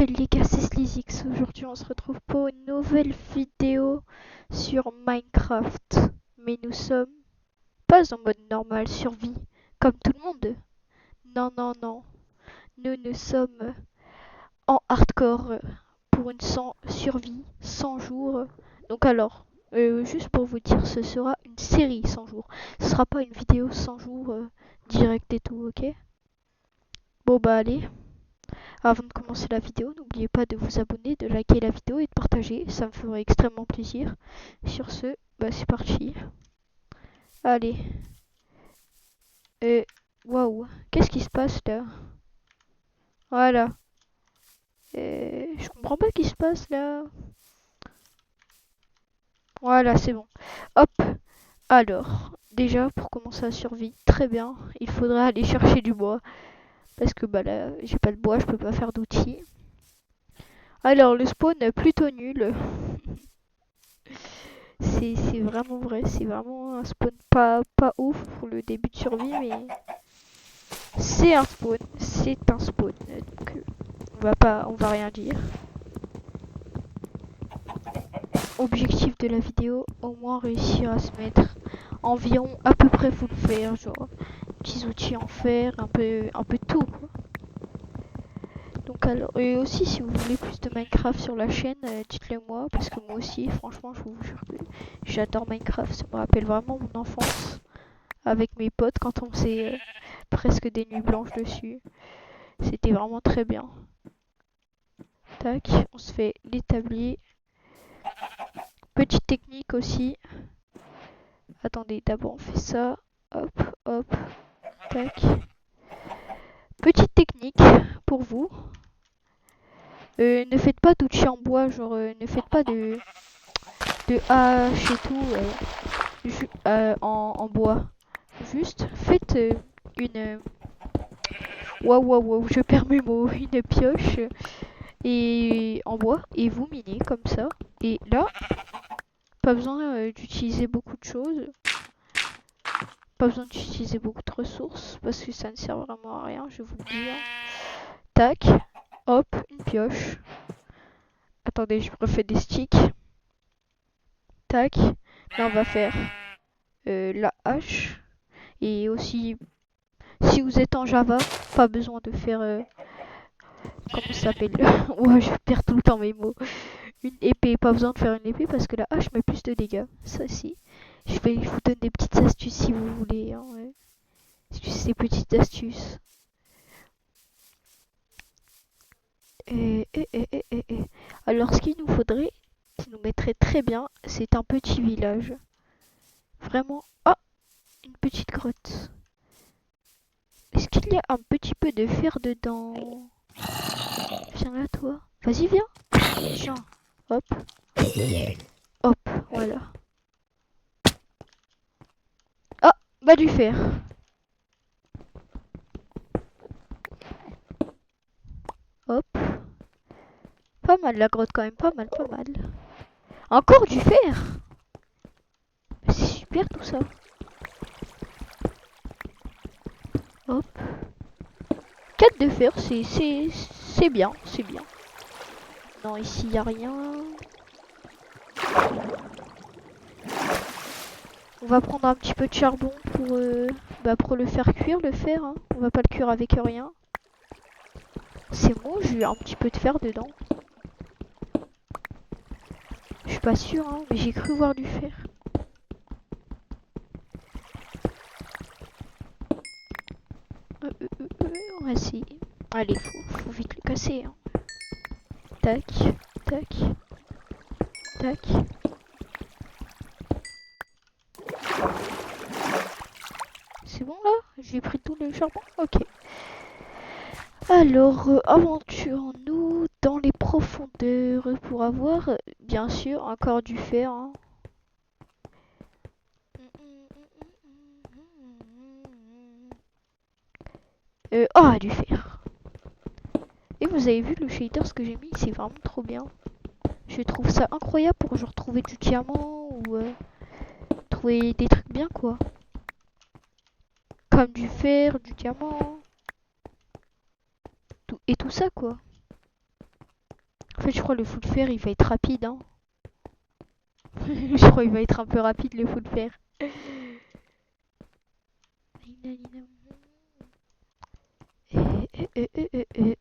Salut les gars, c'est SlizX. Aujourd'hui, on se retrouve pour une nouvelle vidéo sur Minecraft. Mais nous sommes pas en mode normal survie, comme tout le monde. Non, non, non. Nous sommes en hardcore pour une survie 100 jours. Donc alors, juste pour vous dire, ce sera une série 100 jours. Ce sera pas une vidéo 100 jours direct et tout, ok? Bon bah allez. Avant de commencer la vidéo, n'oubliez pas de vous abonner, de liker la vidéo et de partager, ça me ferait extrêmement plaisir. Sur ce, bah c'est parti. Allez. Waouh, qu'est-ce qui se passe là? Voilà. Je comprends pas ce qui se passe là. Voilà, c'est bon. Hop. Alors, déjà pour commencer la survie, très bien, il faudra aller chercher du bois. Parce que bah là, j'ai pas de bois, je peux pas faire d'outils. Alors, le spawn est plutôt nul. C'est vraiment vrai, c'est vraiment un spawn pas ouf pour le début de survie, mais c'est un spawn, c'est un spawn. Donc on va rien dire. Objectif de la vidéo, au moins réussir à se mettre environ à peu près full fer, genre petits outils en fer, un peu tout quoi. Donc alors, et aussi si vous voulez plus de Minecraft sur la chaîne, dites-le moi, parce que moi aussi, franchement, je vous jure que j'adore Minecraft, ça me rappelle vraiment mon enfance avec mes potes quand on faisait presque des nuits blanches dessus. C'était vraiment très bien. Tac, on se fait l'établi. Petite technique aussi. Attendez, d'abord on fait ça. Hop, hop, tac. Petite technique pour vous. Ne faites pas d'outils en bois, genre ne faites pas de hache et tout en bois. Juste faites une... Waouh, waouh, waouh, je perds mes mots. Une pioche et en bois et vous minez comme ça. Et là, pas besoin d'utiliser beaucoup de choses. Pas besoin d'utiliser beaucoup de ressources parce que ça ne sert vraiment à rien, je vais vous le dire. Tac, hop, une pioche. Attendez, je refais des sticks. Tac, là on va faire la hache. Et aussi, si vous êtes en Java, pas besoin de faire... comment ça s'appelle? Ouais, je perds tout le temps mes mots. Une épée, pas besoin de faire une épée parce que la hache met plus de dégâts. Ça si. Je vous donne des petites astuces si vous voulez. Hein, ouais. Ces petites astuces. Alors, ce qu'il nous faudrait, qui nous mettrait très bien, c'est un petit village. Vraiment. Oh, une petite grotte. Est-ce qu'il y a un petit peu de fer dedans? Viens là, toi. Vas-y, viens. Viens. Hop. Hop, voilà. Ah, bah du fer. Hop. Pas mal la grotte quand même, pas mal, pas mal. Encore du fer. C'est super tout ça. Hop. 4 de fer, c'est bien, c'est bien. Non, ici y a rien. On va prendre un petit peu de charbon pour le faire cuire, le fer. Hein. On va pas le cuire avec rien. C'est bon, j'ai eu un petit peu de fer dedans. Je suis pas sûre, hein, mais j'ai cru voir du fer. On va essayer. Allez, faut vite le casser. Hein. Tac, tac, tac. C'est bon là? J'ai pris tout le charbon? Ok. Alors, aventurons-nous dans les profondeurs pour avoir, bien sûr, encore du fer. Hein. Oh, du fer. Et vous avez vu le shader ce que j'ai mis, c'est vraiment trop bien. Je trouve ça incroyable pour genre trouver du diamant ou trouver des trucs bien quoi. Comme du fer, du diamant, et tout ça quoi. En fait, je crois le full fer, il va être rapide, hein. Je crois qu'il va être un peu rapide, le full fer.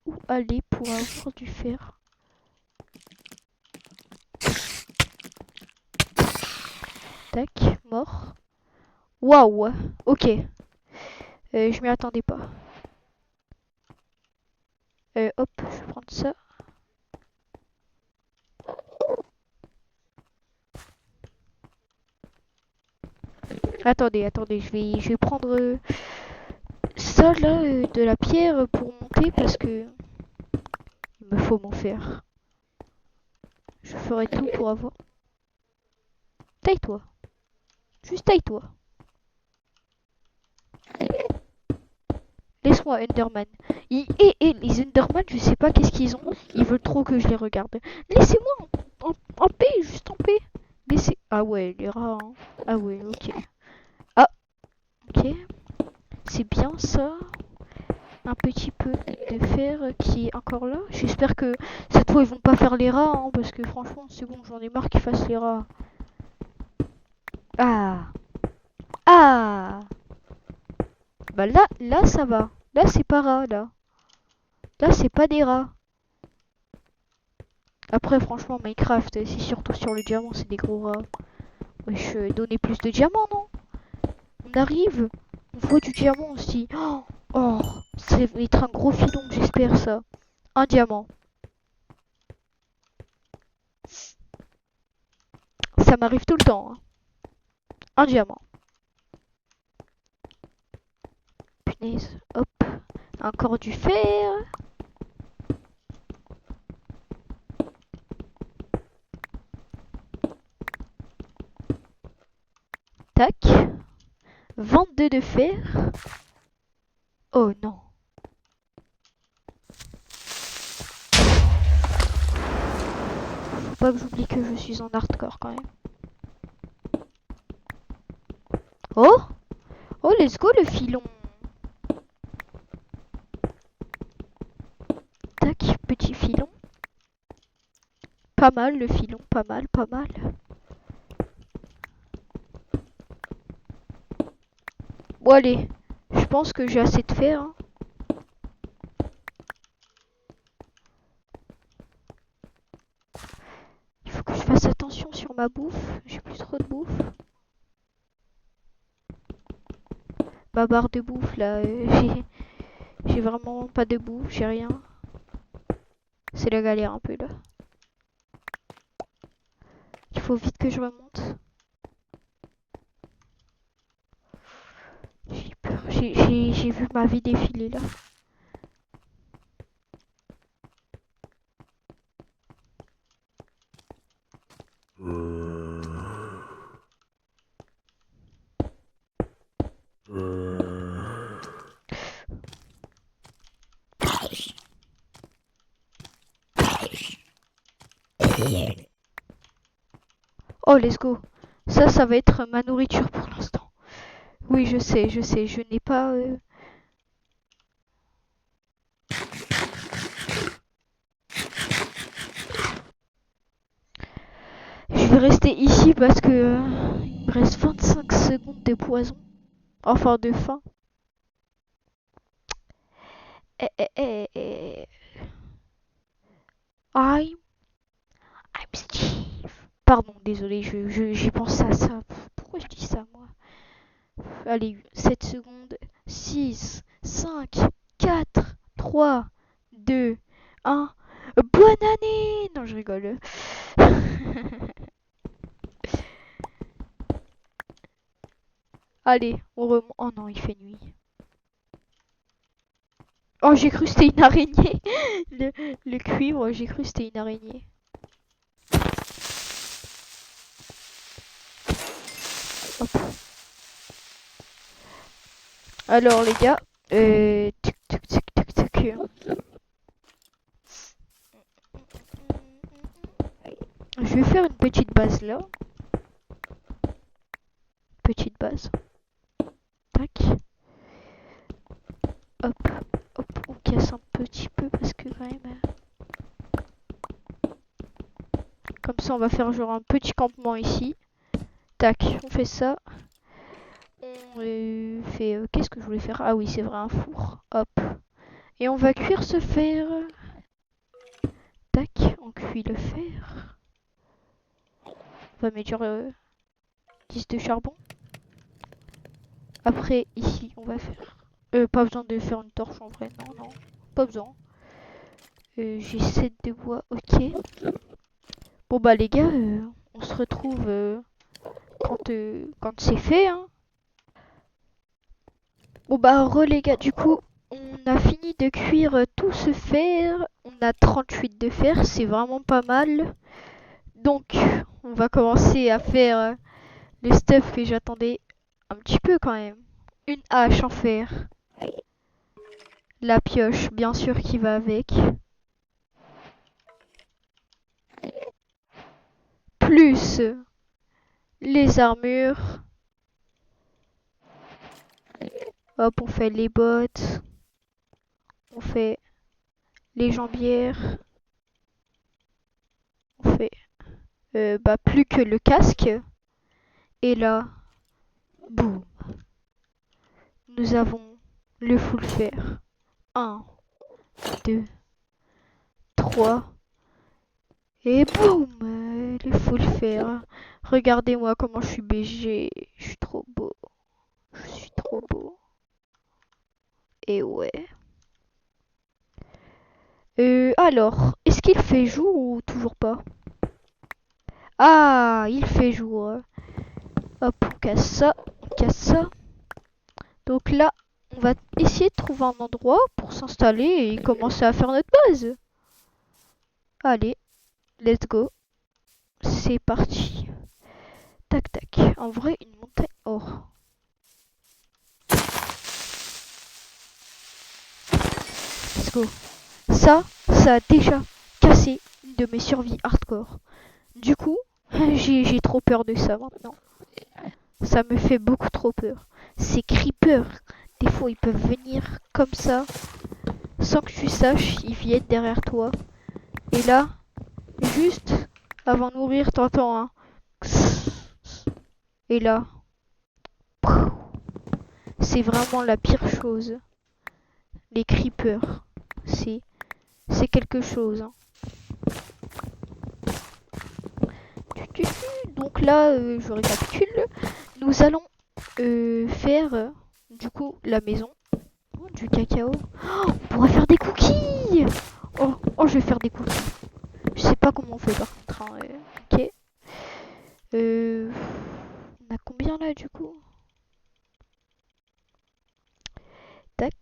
Où aller pour avoir du fer? Tac, mort. Waouh, ok. Je m'y attendais pas. Hop, je vais prendre ça. Attendez, je vais prendre ça là, de la pierre pour monter parce que il me faut mon fer. Je ferai tout pour avoir. Taille-toi, juste taille-toi. Laisse-moi Enderman. Les Enderman, je sais pas qu'est-ce qu'ils ont. Ils veulent trop que je les regarde. Laissez-moi en paix, juste en paix. Laissez. Ah ouais, les rats. Hein. Ah ouais, ok. Ah, ok. C'est bien ça. Un petit peu de fer qui est encore là. J'espère que cette fois ils vont pas faire les rats, hein, parce que franchement c'est bon, j'en ai marre qu'ils fassent les rats. Ah, ah. Bah là ça va. Là c'est pas rat là. Là c'est pas des rats. Après franchement Minecraft, c'est surtout sur le diamant, c'est des gros rats. Wesh, donner plus de diamants non? On arrive, on voit du diamant, on se dit oh, ça va être un gros filon, j'espère ça. Un diamant. Ça m'arrive tout le temps. Hein. Un diamant. Punaise, hop. Encore du fer. Tac. 22 de fer. Oh non. Faut pas que j'oublie que je suis en hardcore quand même. Oh. Oh, let's go le filon. Tac, petit filon. Pas mal le filon, pas mal, pas mal. Bon allez, je pense que j'ai assez de fer. Hein. Il faut que je fasse attention sur ma bouffe. J'ai plus trop de bouffe. Ma barre de bouffe là, j'ai vraiment pas de bouffe, j'ai rien. C'est la galère un peu là. Il faut vite que je remonte. J'ai peur, j'ai vu ma vie défiler là. Oh, let's go. Ça va être ma nourriture pour l'instant. Oui, je sais, je n'ai pas... Je vais rester ici parce que il me reste 25 secondes de poison. Enfin, de faim. Eh, eh, eh, eh. I'm, I'm Steve. Pardon, désolé, j'ai pensé à ça. Pourquoi je dis ça, moi? Allez, 7 secondes. 6, 5, 4, 3, 2, 1. Bonne année! Non, je rigole. Allez, on remonte. Oh non, il fait nuit. Oh, j'ai cru que c'était une araignée. Le cuivre, j'ai cru que c'était une araignée. Hop. Alors, les gars, tuc, tuc, tuc, tuc, tuc. Je vais faire une petite base là. Petite base. Tac. Hop, hop, on casse un petit peu parce que quand même... Comme ça, on va faire genre un petit campement ici. Tac, on fait ça. On fait... qu'est-ce que je voulais faire? Ah oui, c'est vrai, un four. Hop. Et on va cuire ce fer. Tac, on cuit le fer. On va mettre genre 10 de charbon. Après, ici, on va faire... pas besoin de faire une torche en vrai, non, non. Pas besoin. J'ai 7 de bois, ok. Bon bah les gars, on se retrouve quand c'est fait, hein. Bon bah les gars, du coup, on a fini de cuire tout ce fer. On a 38 de fer, c'est vraiment pas mal. Donc, on va commencer à faire le stuff que j'attendais un petit peu quand même. Une hache en fer. La pioche, bien sûr, qui va avec. Plus les armures. Hop, on fait les bottes. On fait les jambières. On fait bah plus que le casque. Et là, boum. Nous avons le full fer. 1, 2, 3. Et boum, le full fer. Regardez-moi comment je suis BG. Je suis trop beau. Je suis trop beau. Et ouais. Alors, est-ce qu'il fait jour ou toujours pas? Ah, il fait jour. Hop, on casse ça, on casse ça. Donc là, on va essayer de trouver un endroit pour s'installer et commencer à faire notre base. Allez, let's go. C'est parti. Tac, tac. En vrai, une montagne... Oh. Let's go. Ça a déjà cassé une de mes survies hardcore. Du coup, j'ai trop peur de ça maintenant. Ça me fait beaucoup trop peur. Ces creepers, des fois ils peuvent venir comme ça, sans que tu saches, ils viennent derrière toi. Et là, juste avant de mourir, t'entends un... Et là, c'est vraiment la pire chose. Les creepers, c'est quelque chose. Hein. Donc là, je récapitule. Nous allons faire du coup la maison. Oh, du cacao. Oh, on pourrait faire des cookies. Oh, je vais faire des cookies. Je sais pas comment on fait par contre. Hein, ok. On a combien là du coup? Tac.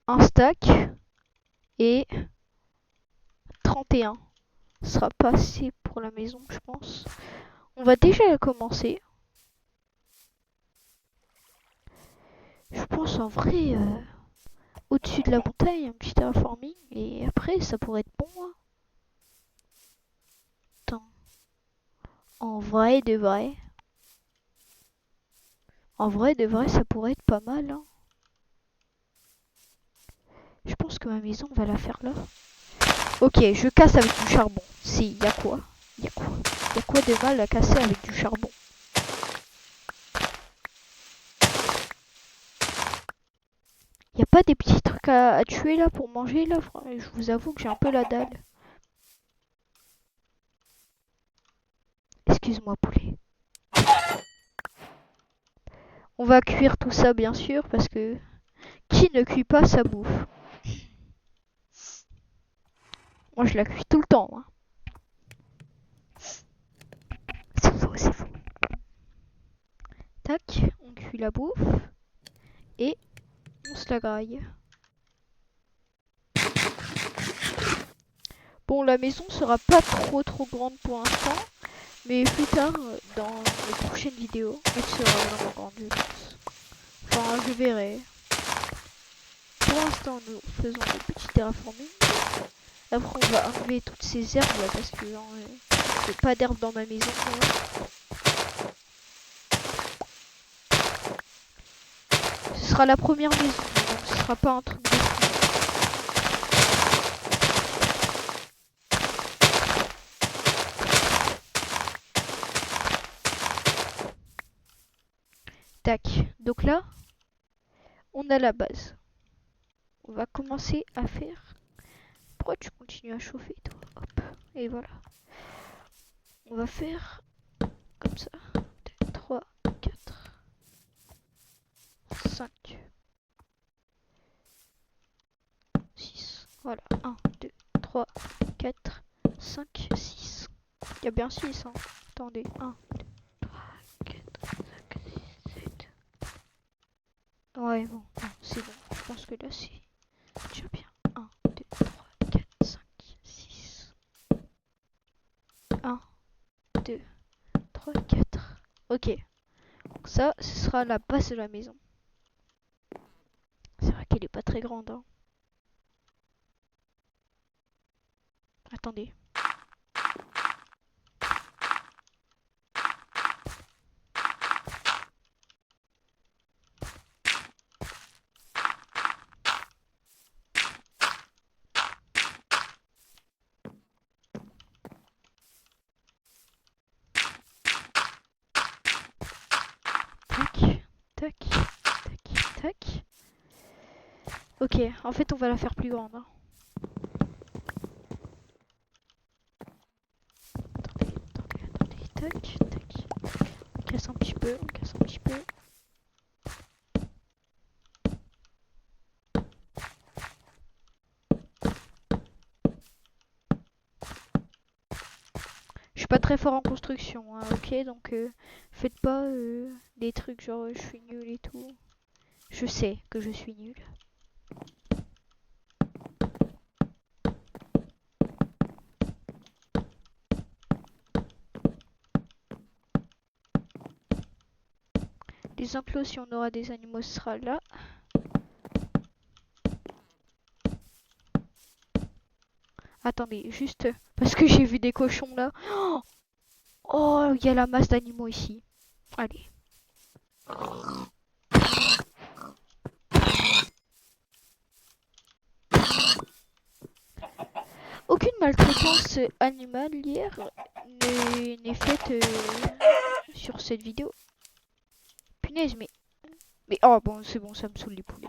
Un stack. Et 31. Ce sera pas assez pour la maison, je pense. On va déjà commencer. Je pense en vrai, au-dessus de la montagne, un petit terraforming. Et après, ça pourrait être bon. Hein. Attends. En vrai, de vrai. En vrai, de vrai, ça pourrait être pas mal. Hein. Je pense que ma maison, on va la faire là. Ok, je casse avec du charbon. Si, y a quoi? Y a quoi? Y a quoi de mal à casser avec du charbon? Y a pas des petits trucs à tuer là pour manger là? Je vous avoue que j'ai un peu la dalle. Excuse-moi, poulet. On va cuire tout ça bien sûr parce que qui ne cuit pas sa bouffe? Moi je la cuis tout le temps. Hein. C'est faux, c'est faux. Tac, on cuit la bouffe et on se la graille. Bon, la maison sera pas trop grande pour l'instant, mais plus tard, dans les prochaines vidéos, elle sera vraiment grande, je pense. Enfin, je verrai. Pour l'instant, nous faisons des petits terraforming. Après, on va enlever toutes ces herbes là, parce que j'ai pas d'herbes dans ma maison. Ce sera la première maison, donc ce sera pas un truc de fou. Tac. Donc là, on a la base. On va commencer à faire... Pourquoi tu continues à chauffer, toi? Hop. Et voilà. On va faire comme ça. 2, 3, 4, 5, 6. Voilà. 1, 2, 3, 4, 5, 6. Il y a bien 6, hein. Attendez. 1, 2, 3, 4, 5, 6, 7. Ouais, bon. Non, c'est bon. Je pense que là, c'est déjà bien. 1, 2, 3, 4, 5, 6. 1, 2, 3, 4. Ok. Donc ça, ce sera la base de la maison. C'est vrai qu'elle est pas très grande, hein. Attendez. Tac, tac, tac, tac. Ok, en fait, on va la faire plus grande, hein. Attendez, tac, tac. On casse un petit peu, on casse un petit peu. Je suis pas très fort en construction, hein, ok, donc faites pas des trucs genre je suis nul et tout. Je sais que je suis nul. Les enclos, si on aura des animaux, ce sera là. Attendez, juste parce que j'ai vu des cochons là. Oh, il y a la masse d'animaux ici. Allez. Aucune maltraitance animalière n'est faite sur cette vidéo. Punaise, mais... Mais oh bon, c'est bon, ça me saoule les poulets.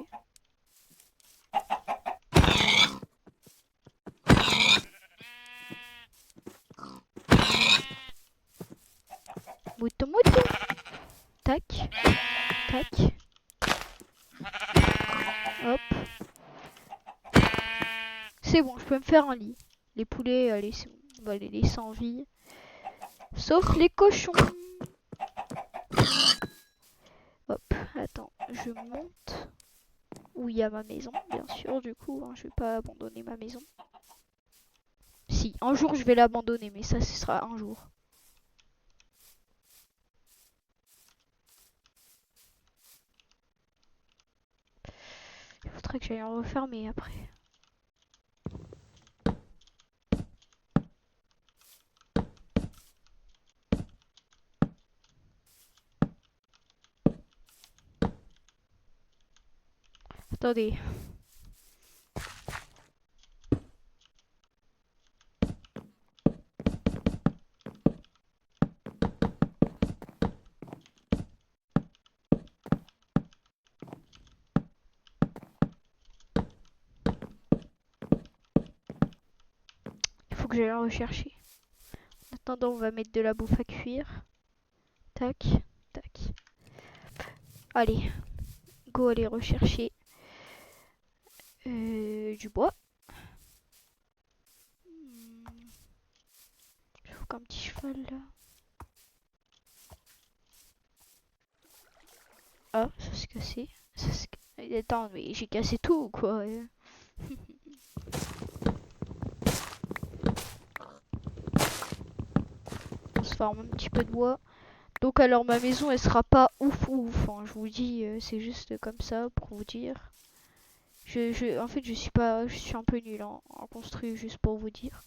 Mouton, mouton. Tac, tac. Hop. C'est bon, je peux me faire un lit. Les poulets, allez, c'est bon. On va les laisser en vie. Sauf les cochons. Hop, attends, je monte. Où il y a ma maison, bien sûr, du coup. Hein, je vais pas abandonner ma maison. Si, un jour je vais l'abandonner, mais ça, ce sera un jour. Il faudrait que j'aille en refaire, mais après. Attendez. Il faut que j'aille en rechercher. En attendant, on va mettre de la bouffe à cuire. Tac, tac. Allez, go aller rechercher du bois. Il faut qu'un petit cheval là. Ah, ça s'est cassé. Attends, mais j'ai cassé tout ou quoi? On se forme un petit peu de bois. Donc alors ma maison elle sera pas ouf ouf, hein, je vous dis, c'est juste comme ça pour vous dire. En fait je suis pas, je suis un peu nul en construire juste pour vous dire.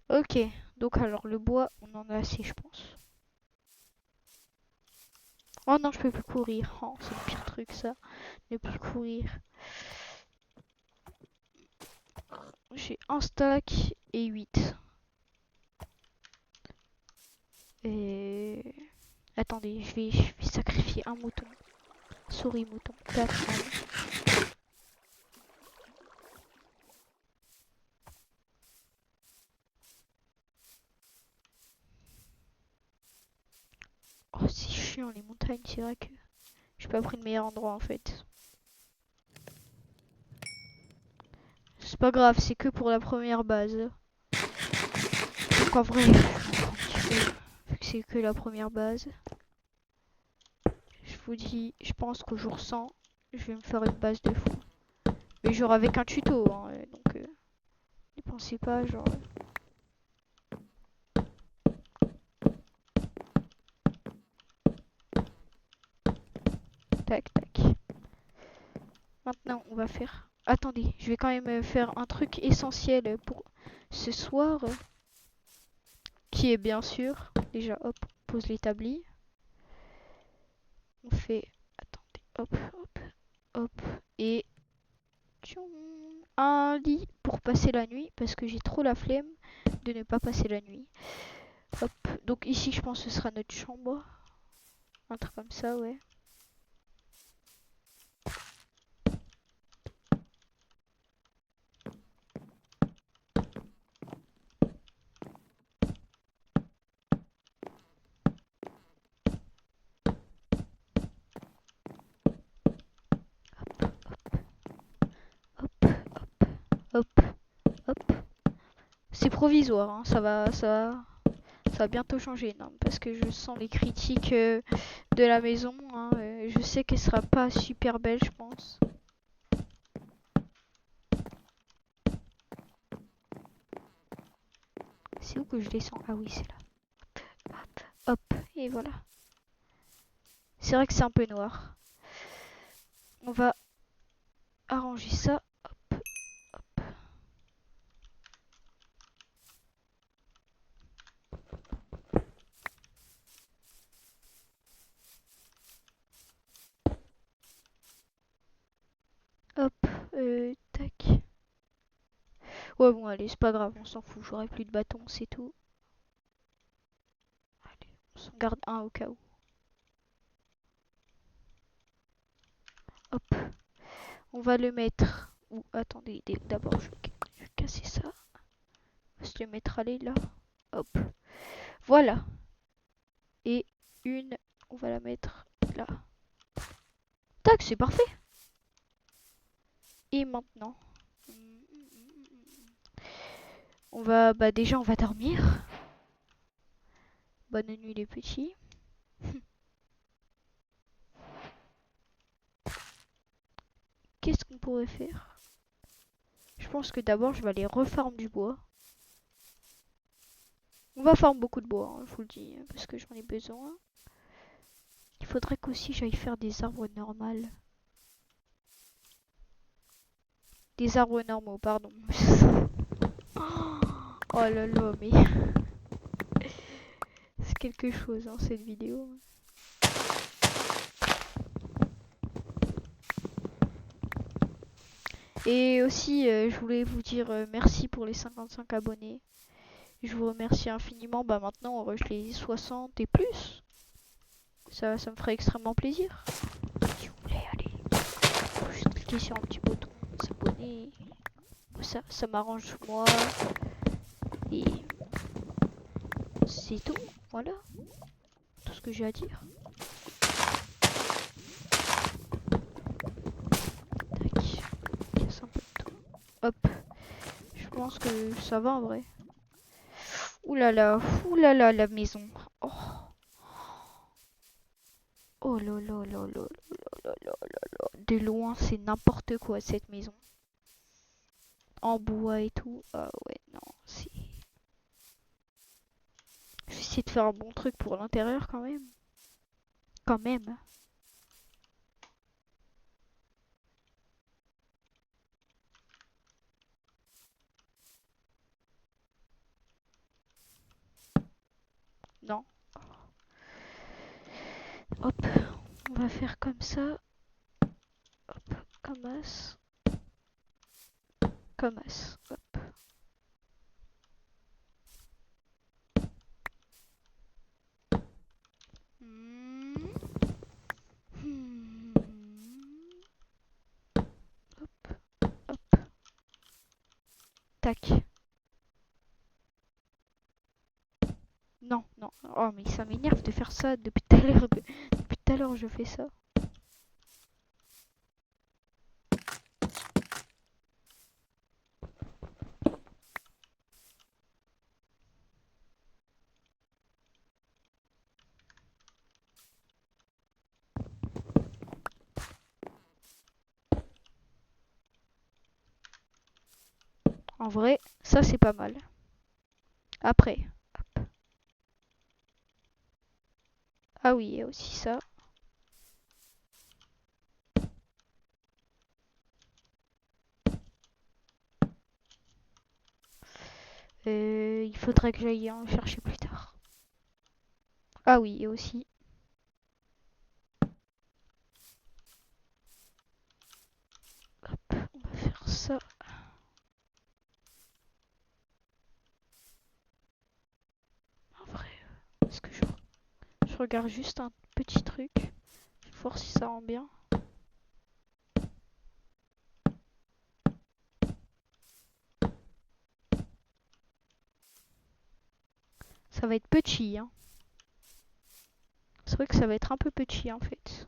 Ok, donc alors le bois on en a assez je pense. Oh non, je peux plus courir. Oh, c'est le pire truc ça. Ne plus courir. J'ai un stack et 8. Et... Attendez, je vais sacrifier un mouton. Souris mouton. 4. Oh, c'est chiant les montagnes, c'est vrai que j'ai pas pris le meilleur endroit en fait. C'est pas grave, c'est que pour la première base. Donc en vrai, je m'en fous un petit peu, vu que c'est que la première base. Je vous dis, je pense qu'au jour 100, je vais me faire une base de fou. Mais genre avec un tuto, hein, donc ne pensez pas, genre... Tac, tac. Maintenant, on va faire... Attendez, je vais quand même faire un truc essentiel pour ce soir, qui est bien sûr... Déjà, hop, on pose l'établi. On fait... Attendez, hop, hop, hop, et... Un lit pour passer la nuit, parce que j'ai trop la flemme de ne pas passer la nuit. Hop, donc ici, je pense que ce sera notre chambre. Un truc comme ça, ouais. Hop, hop, hop. C'est provisoire, hein. Ça va bientôt changer, non, parce que je sens les critiques de la maison, hein. Je sais qu'elle sera pas super belle, je pense. C'est où que je descends? Ah oui, c'est là. Hop, hop, et voilà. C'est vrai que c'est un peu noir. On va arranger ça. Hop, hop. Hop, tac. Ouais, bon, allez, c'est pas grave, on s'en fout. J'aurai plus de bâton, c'est tout. Allez, on s'en garde un au cas où. Hop, on va le mettre. Ou attendez, d'abord, je vais casser ça. On va se le mettre, allez, là. Hop, voilà. Et une, on va la mettre là. Tac, c'est parfait. Et maintenant, on va, bah déjà, on va dormir. Bonne nuit les petits. Qu'est-ce qu'on pourrait faire? Je pense que d'abord, je vais aller refarm du bois. On va farm beaucoup de bois, hein, je vous le dis, parce que j'en ai besoin. Il faudrait qu'aussi j'aille faire des arbres normaux. Des arbres normaux, pardon. Oh là là, mais... C'est quelque chose, hein, cette vidéo. Et aussi, je voulais vous dire merci pour les 55 abonnés. Je vous remercie infiniment. Bah maintenant, on rush les 60 et plus. Ça me ferait extrêmement plaisir. Si vous voulez, allez. Faut juste cliquer sur un petit bouton, s'abonner. Ça m'arrange moi. Et c'est tout. Voilà. Tout ce que j'ai à dire. Tac. Casse un peu de tout. Hop. Je pense que ça va en vrai. Ouh là là, la maison. Oh, oh là là là là là là là là. De loin, c'est n'importe quoi cette maison. En bois et tout. Ah ouais, non, c'est... Je vais essayer de faire un bon truc pour l'intérieur quand même. Quand même. Non. Hop, On va faire comme ça. Hop, comme as. Comme as. Hop. Hmm. Hmm. Hop, hop. Tac. Non, non. Oh, mais ça m'énerve de faire ça depuis tout à l'heure. Depuis tout à l'heure, je fais ça. En vrai, ça c'est pas mal. Après. Hop. Ah oui, il y a aussi ça. Il faudrait que j'aille en chercher plus tard. Ah oui, et aussi. Hop, on va faire ça. En vrai, est-ce que je regarde juste un petit truc. Je vais voir si ça rend bien. Ça va être petit, hein. C'est vrai que ça va être un peu petit en fait.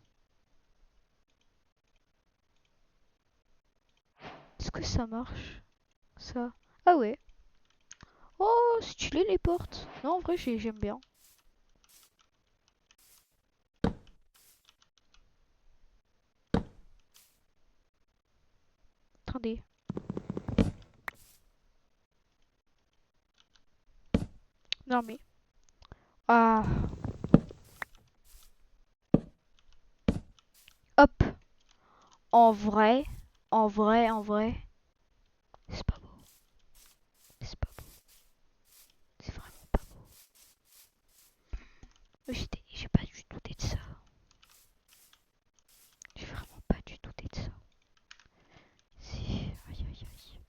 Est-ce que ça marche? Ça. Ah ouais. Oh, stylé les portes. Non, en vrai, j'aime bien. Attendez. Non mais. Ah. Hop. En vrai. En vrai, en vrai. C'est pas beau. C'est pas beau. C'est vraiment pas beau. J'ai pas du tout douté de ça. J'ai vraiment pas du tout douté de ça. C'est. Aïe aïe aïe.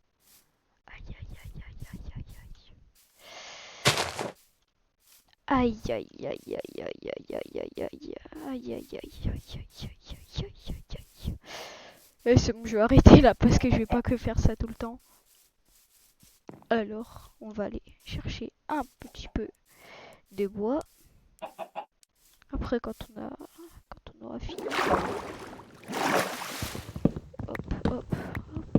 Aïe aïe aïe aïe aïe aïe aïe. Aïe aïe aïe aïe aïe aïe aïe aïe aïe. Aïe aïe aïe aïe aïe aïe aïe aïe aïe. C'est bon, je vais arrêter là parce que je vais pas que faire ça tout le temps. Alors, on va aller chercher un petit peu de bois. Après, quand on aura fini. Hop, hop, hop.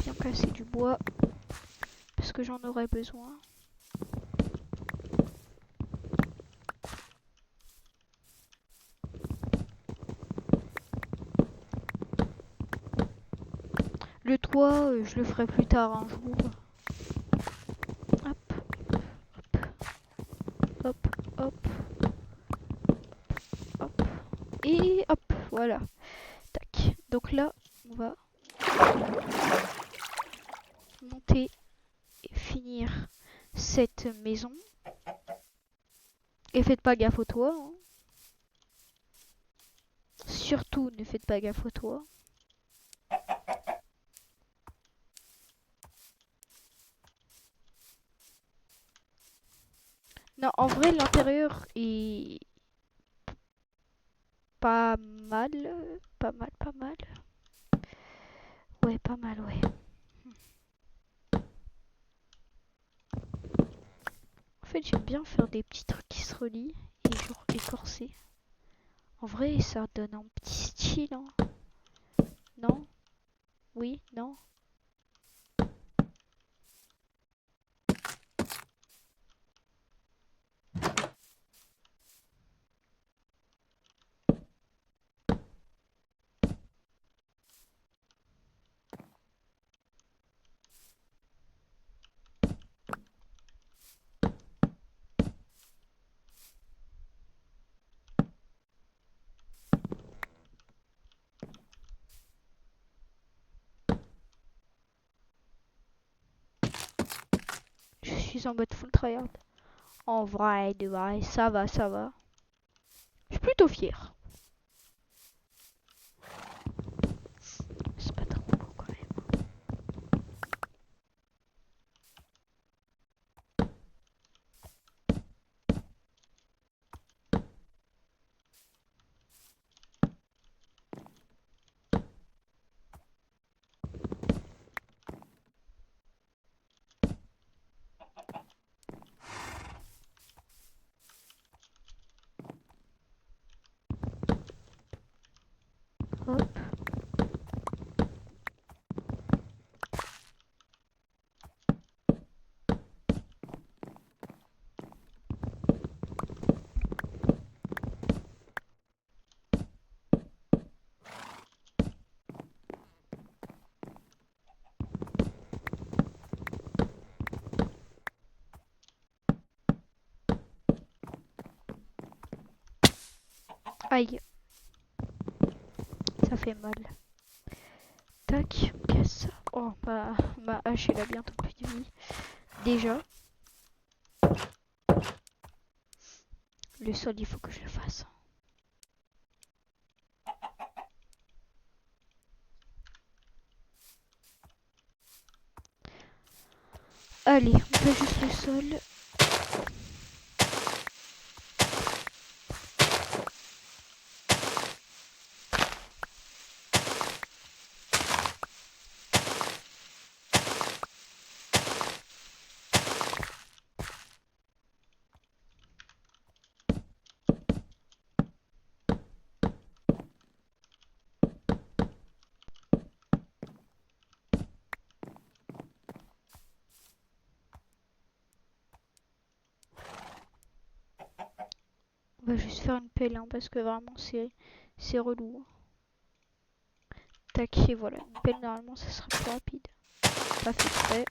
Bien casser du bois parce que j'en aurai besoin. Le toit, je le ferai plus tard un jour. Hop, hop, hop, hop. Et hop, voilà. Tac. Donc là, on va monter et finir cette maison. Et faites pas gaffe au toit. Hein. Surtout, ne faites pas gaffe au toit. Non, en vrai, l'intérieur est pas mal. Pas mal, pas mal. Ouais, pas mal, ouais. En fait, j'aime bien faire des petits trucs qui se relient et genre écorcer. En vrai, ça donne un petit style, hein. Non? Oui? Non? suis en mode full tryhard. En vrai, de vrai, ça va, ça va. Je suis plutôt fier. C'est pas trop beau quand même. Hop. Aïe, ça fait mal. Tac, on casse ça. Oh, ma hache, elle a bientôt plus de vie. Déjà, le sol, il faut que je le fasse. Allez, on fait juste le sol. On va juste faire une pelle, hein, parce que vraiment, c'est relou. Tac, et voilà. Une pelle, normalement, ça sera plus rapide. Pas fait exprès.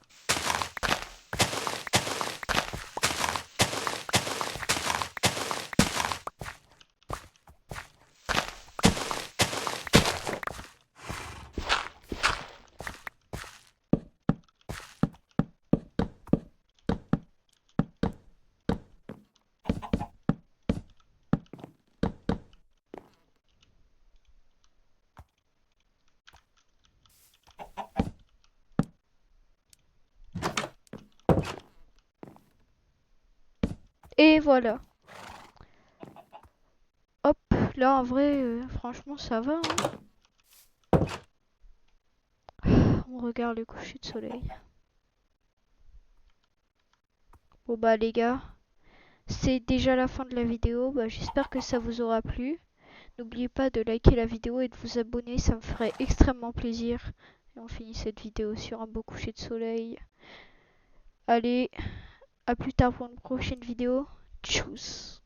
Et voilà. Hop, là, en vrai, franchement, ça va, hein. On regarde le coucher de soleil. Bon bah les gars, c'est déjà la fin de la vidéo. Bah, j'espère que ça vous aura plu. N'oubliez pas de liker la vidéo et de vous abonner, ça me ferait extrêmement plaisir. Et on finit cette vidéo sur un beau coucher de soleil. Allez, à plus tard pour une prochaine vidéo. Tchuss.